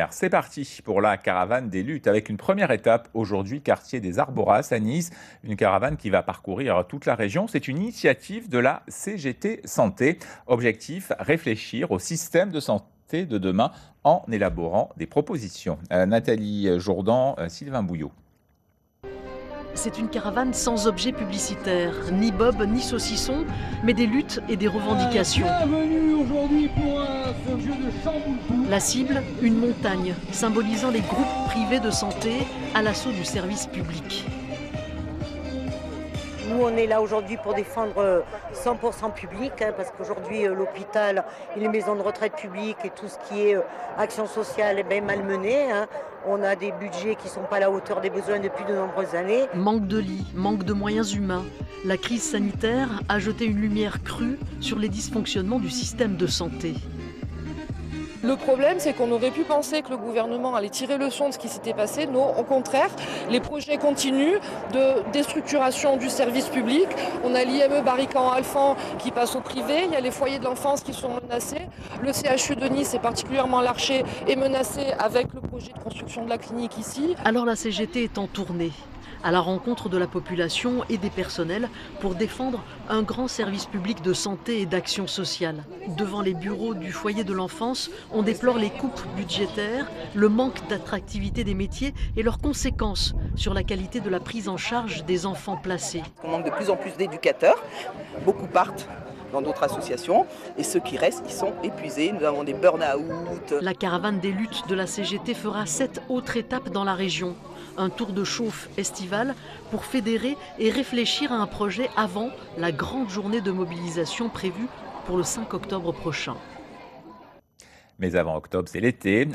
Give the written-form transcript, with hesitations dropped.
C'est parti pour la caravane des luttes avec une première étape aujourd'hui, quartier des Arboras à Nice, une caravane qui va parcourir toute la région. C'est une initiative de la CGT Santé. Objectif, réfléchir au système de santé de demain en élaborant des propositions. Nathalie Jourdan, Sylvain Bouillot. C'est une caravane sans objet publicitaire, ni bob ni saucisson, mais des luttes et des revendications. Bienvenue aujourd'hui pour ce jeu de chamboule-tout. La cible, une montagne, symbolisant les groupes privés de santé à l'assaut du service public. Nous, on est là aujourd'hui pour défendre 100% public, parce qu'aujourd'hui, l'hôpital et les maisons de retraite publiques et tout ce qui est action sociale est malmené. On a des budgets qui ne sont pas à la hauteur des besoins depuis de nombreuses années. Manque de lits, manque de moyens humains. La crise sanitaire a jeté une lumière crue sur les dysfonctionnements du système de santé. Le problème, c'est qu'on aurait pu penser que le gouvernement allait tirer leçon de ce qui s'était passé. Non, au contraire, les projets continuent de déstructuration du service public. On a l'IME Barrican-Alphand qui passe au privé. Il y a les foyers de l'enfance qui sont menacés. Le CHU de Nice, et particulièrement l'Archer, est menacé avec le projet de construction de la clinique ici. Alors la CGT est en tournée, à la rencontre de la population et des personnels pour défendre un grand service public de santé et d'action sociale. Devant les bureaux du foyer de l'enfance, on déplore les coupes budgétaires, le manque d'attractivité des métiers et leurs conséquences sur la qualité de la prise en charge des enfants placés. On manque de plus en plus d'éducateurs, beaucoup partent dans d'autres associations et ceux qui restent, ils sont épuisés. Nous avons des burn-out. La caravane des luttes de la CGT fera 7 autres étapes dans la région. Un tour de chauffe estival pour fédérer et réfléchir à un projet avant la grande journée de mobilisation prévue pour le 5 octobre prochain. Mais avant octobre, c'est l'été.